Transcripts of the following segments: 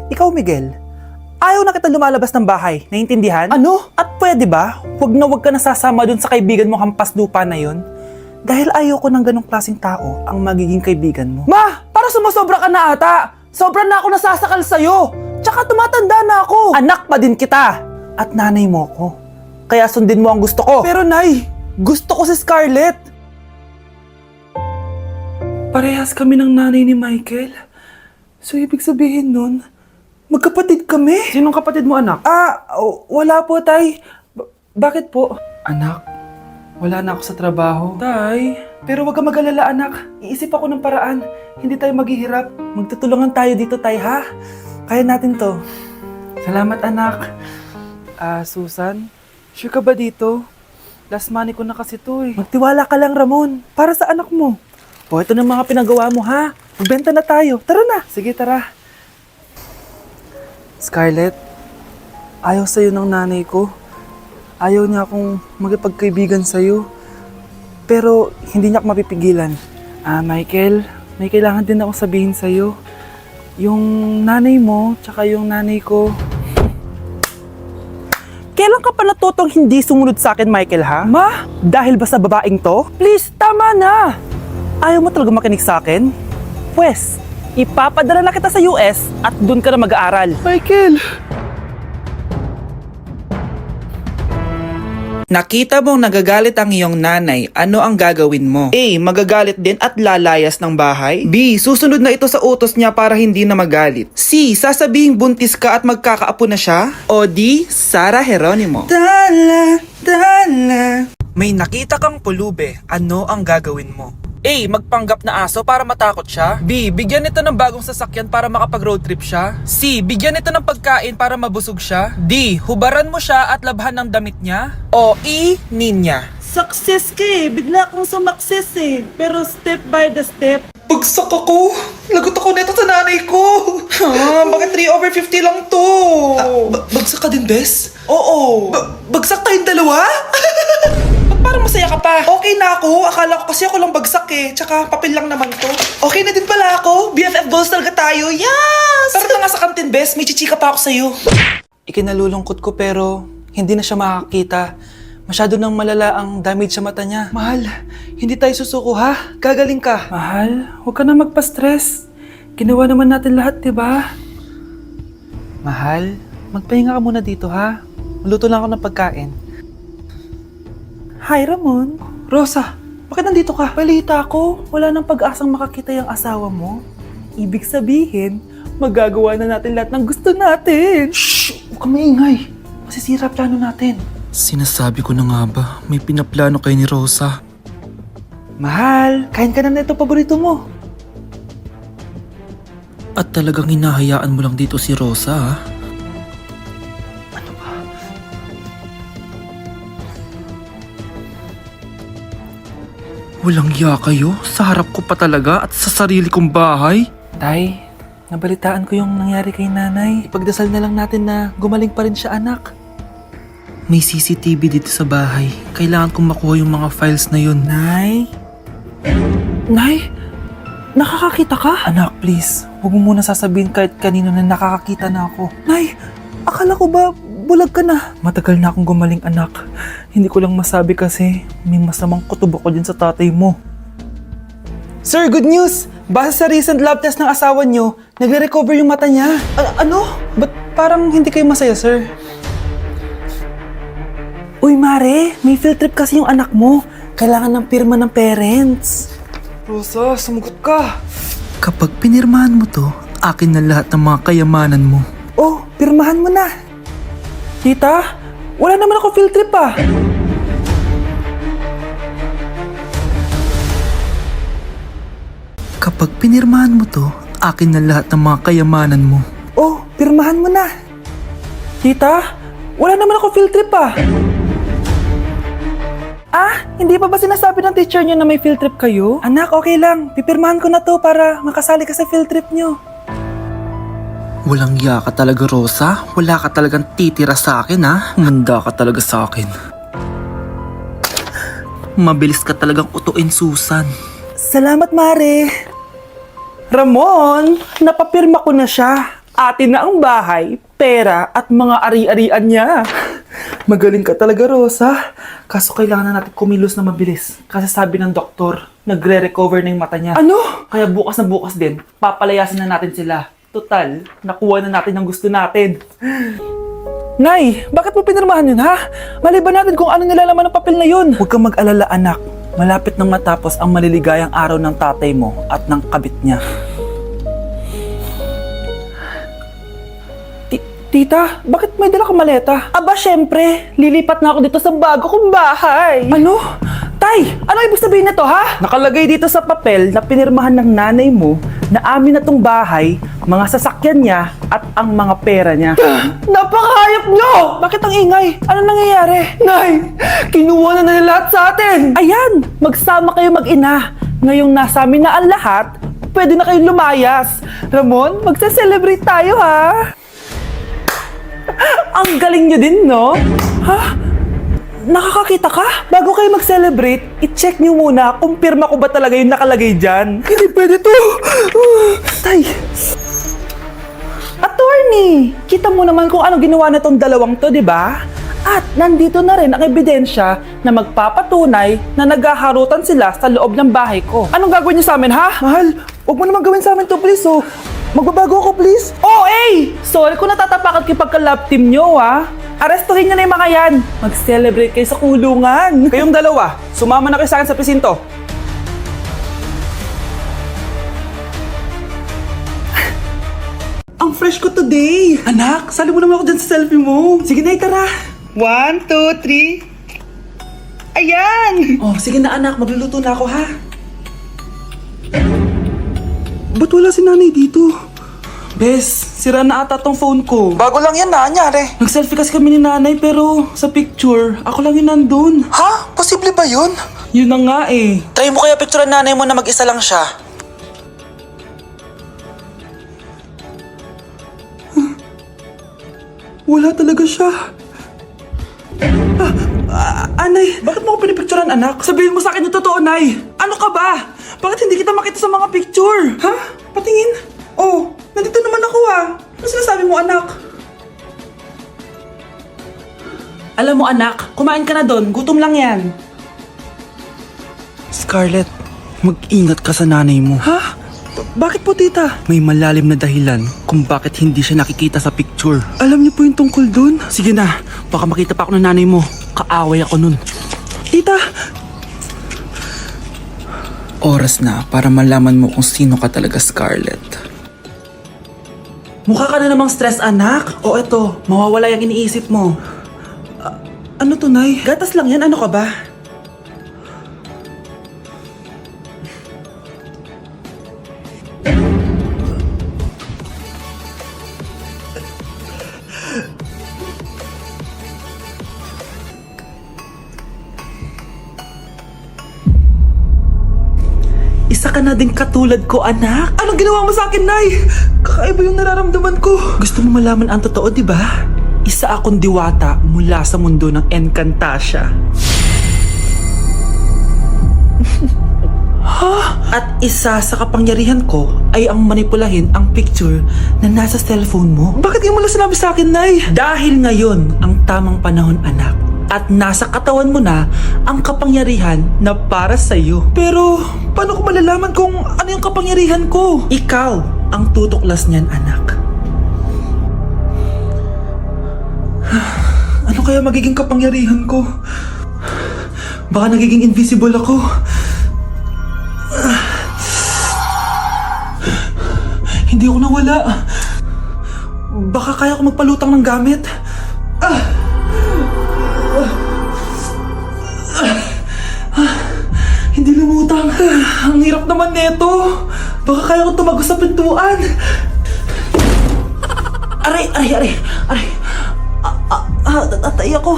Ikaw, Miguel, ayaw na kita lumalabas ng bahay, naiintindihan? Ano? At pwede ba, wag ka nasasama dun sa kaibigan mo hampas lupa na yun? Dahil ayaw ko ng ganong klaseng tao ang magiging kaibigan mo. Ma! Parang sumasobra ka na ata! Sobra na ako nasasakal sa'yo! Tsaka tumatanda na ako! Anak pa din kita! At nanay mo ko. Kaya sundin mo ang gusto ko. Pero Nay, gusto ko si Scarlett! Parehas kami ng nanay ni Michael. So ibig sabihin nun, magkapatid kami? Sinong kapatid mo, anak? Wala po, Tay. Bakit po? Anak, wala na ako sa trabaho. Tay, pero wag ka mag-alala, anak. Iisip ako ng paraan. Hindi tayo maghihirap. Magtutulungan tayo dito, Tay, ha? Kaya natin to. Salamat, anak. Susan, sure ka ba dito? Last money ko na kasi to eh. Magtiwala ka lang, Ramon. Para sa anak mo. O, ito na mga pinagawa mo, ha? Magbenta na tayo. Tara na. Sige, tara. Scarlett, ayaw sa'yo ng nanay ko. Ayaw niya akong magipagkaibigan sa'yo. Pero hindi niya ako mapipigilan. Michael, may kailangan din ako sabihin sa'yo. Yung nanay mo, tsaka yung nanay ko. Kailan ka pa natutong hindi sumunod sa akin, Michael, ha? Ma! Dahil ba sa babaeng to? Please, tama na! Ayaw mo talaga makinig sa akin? Pwes, ipapadala na kita sa US at doon ka na mag-aaral. Michael! Nakita mong nagagalit ang iyong nanay, ano ang gagawin mo? A. Magagalit din at lalayas ng bahay? B. Susunod na ito sa utos niya para hindi na magalit? C. Sasabihing buntis ka at magkakaapo na siya? O D. Sara Geronimo? Dala, dala. May nakita kang pulube, ano ang gagawin mo? A. Magpanggap na aso para matakot siya. B. Bigyan ito ng bagong sasakyan para makapag-road trip siya. C. Bigyan ito ng pagkain para mabusog siya. D. Hubaran mo siya at labhan ng damit niya. O E. Ninya. Success ka eh. Bigla akong sumakses eh. Pero step by the step. Bagsak ako! Lagot ako nito sa nanay ko! Bakit 3/50 lang to? Bagsak ka din, Bes? Oo! Bagsak tayong dalawa? Ba't parang masaya ka pa? Okay na ako. Akala ko kasi ako lang bagsak eh. Tsaka papel lang naman to. Okay na din pala ako. BFF goals talaga tayo. Yes! Tara na nga sa kantin, Bes. May chichika pa ako sa'yo. Ikinalulungkot ko pero hindi na siya makakita. Masyado nang malala ang damage sa mata niya. Mahal, hindi tayo susuko ha? Gagaling ka. Mahal, huwag ka na magpa-stress. Ginawa naman natin lahat, diba? Mahal, magpahinga ka muna dito ha? Maluto lang ako ng pagkain. Hi, Ramon. Rosa, bakit nandito ka? Balita ko, wala nang pag-asang makakita yung asawa mo. Ibig sabihin, magagawa na natin lahat ng gusto natin. Shhh! Huwag ka maingay. Masisira plano natin. Sinasabi ko na nga ba, may pinaplano kay ni Rosa. Mahal, kain ka na nito paborito mo. At talagang hinahayaan mo lang dito si Rosa, ha? Ano ba? Walang iya kayo? Sa harap ko pa talaga at sa sarili kong bahay? Tay, nabalitaan ko yung nangyari kay nanay. Ipagdasal na lang natin na gumaling pa rin siya, anak. May CCTV dito sa bahay. Kailangan kong makuha yung mga files na yun. Nay? Nay? Nakakakita ka? Anak, please. Huwag mo muna sasabihin kahit kanino na nakakakita na ako. Nay, akala ko ba bulag ka na? Matagal na akong gumaling, anak. Hindi ko lang masabi kasi may masamang kutob ako dyan sa tatay mo. Sir, good news! Base sa recent lab test ng asawa niyo, nagre-recover yung mata niya. Ano? Ba't parang hindi kayo masaya, sir? Uy, Mare, may field trip kasi yung anak mo. Kailangan ng pirma ng parents. Rosa, sumagot ka. Kapag pinirmahan mo to, akin na lahat ng mga kayamanan mo. Oh, pirmahan mo na. Tita, wala naman ako field trip ah. Kapag pinirmahan mo to, akin na lahat ng mga kayamanan mo. Oh, pirmahan mo na. Tita, wala naman ako field trip ah. Hindi pa ba sinasabi ng teacher niyo na may field trip kayo? Anak, okay lang. Pipirmahan ko na to para makasali ka sa field trip niyo. Walang iya ka talaga, Rosa. Wala ka talagang titira sa akin, ha? Manda ka talaga sa akin. Mabilis ka talagang utuin, Susan. Salamat, Mare. Ramon, napapirma ko na siya. Atin na ang bahay, pera at mga ari-arian niya. Magaling ka talaga, Rosa. Kaso kailangan na natin kumilos na mabilis. Kasi sabi ng doktor, nagre-recover na yung mata niya. Ano? Kaya bukas na bukas din, papalayasin na natin sila. Total, nakuha na natin ang gusto natin. Nay, bakit mo pinirmahan yun, ha? Maliban natin kung ano nilalaman ng papel na yun. Huwag kang mag-alala, anak. Malapit nang matapos ang maliligayang araw ng tatay mo at ng kabit niya. Tita, bakit may dala kang maleta? Aba, syempre, lilipat na ako dito sa bago kong bahay. Ano? Tay, ano ibig sabihin nito, ha? Nakalagay dito sa papel na pinirmahan ng nanay mo na amin na tong bahay, mga sasakyan niya at ang mga pera niya. Napakahayop nyo! Bakit ang ingay? Ano nangyayari? Nay, kinuha na nila lahat sa atin! Ayan, magsama kayo mag-ina. Ngayong nasa amin na ang lahat, pwede na kayong lumayas. Ramon, magsa-celebrate tayo, ha? Ang galing nyo din, no? Ha? Nakakakita ka? Bago kayo mag-celebrate, i-check nyo muna kung pirma ko ba talaga yung nakalagay dyan. Hindi pwede to! Tay! Attorney! Kita mo naman kung ano ginawa na tong dalawang to, di ba? At nandito na rin ang ebidensya na magpapatunay na naghaharutan sila sa loob ng bahay ko. Anong gagawin niyo sa amin, ha? Mahal, huwag mo naman gawin sa amin to, please, oh. Magbabago ako, please. Oh, eh! Sorry kung natatapakan kayo pagka-love team nyo, ha? Arestuhin nyo na yung mga yan. Mag-celebrate kayo sa kulungan. Kayong dalawa, sumama na kayo sa akin sa presinto. Ang fresh ko today. Anak, sali mo naman ako dyan sa selfie mo. Sige na, tara. 1, 2, 3. Ayan! Oh, sige na anak, magluluto na ako, ha? Ba't wala si nanay dito? Bes, sira na ata tong phone ko. Bago lang yan nangyari. Nag-selfie kasi kami ni nanay pero sa picture, ako lang yung nandun. Ha? Posible ba yun? Yun na nga eh. Try mo kaya picturean nanay mo na mag-isa lang siya. Wala talaga siya. Anay, bakit mo ako pinipicturean, anak? Sabihin mo sa akin yung totoo, Nay. Ano ka ba? Bakit hindi kita makita sa mga picture? Ha? Patingin. Oh, nandito naman ako ah. Ano sinasabi mo, anak? Alam mo, anak, kumain ka na doon. Gutom lang yan. Scarlett, mag-ingat ka sa nanay mo. Ha? Bakit po, tita? May malalim na dahilan kung bakit hindi siya nakikita sa picture. Alam niyo po yung tungkol doon? Sige na, baka makita pa ako ng nanay mo. Kaaway ako nun. Tita, Oras na para malaman mo kung sino ka talaga, Scarlett. mukha ka na namang stress, anak. O eto, mawawala yung iniisip mo. Ano to, Nay? Gatas lang yan, ano ka ba? Isa ka na din katulad ko, anak. Anong ginawa mo sa akin, Nay? Kakaiba yung nararamdaman ko. Gusto mo malaman ang totoo, di ba? Isa akong diwata mula sa mundo ng Encantasia. At isa sa kapangyarihan ko ay ang manipulahin ang picture na nasa cellphone mo. Bakit di mo lang sinabi sa akin, Nay? Dahil ngayon ang tamang panahon, anak. At nasa katawan mo na ang kapangyarihan na para sa'yo. Pero, paano ko malalaman kung ano yung kapangyarihan ko? Ikaw ang tutuklas niyan, anak. Ano kaya magiging kapangyarihan ko? Baka nagiging invisible ako. Hindi ako nawala. Baka kaya ko magpalutang ng gamit. Hindi lumutang. Ang hirap naman nito. Baka kaya ko tumagos sa pintuan. Aray, aray, aray. Aray. Tatay ako.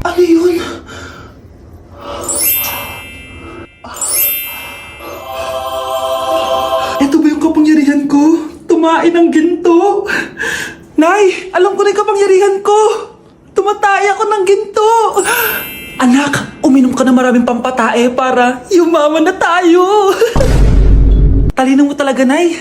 Ano yun? Ito ba yung kapangyarihan ko? Tumain ng ginto. Nay, alam ko na yung kapangyarihan ko. Tumatay ako ng ginto. Anak, uminom ka na maraming pampatae para yumaman na tayo. Talino mo talaga, Nay.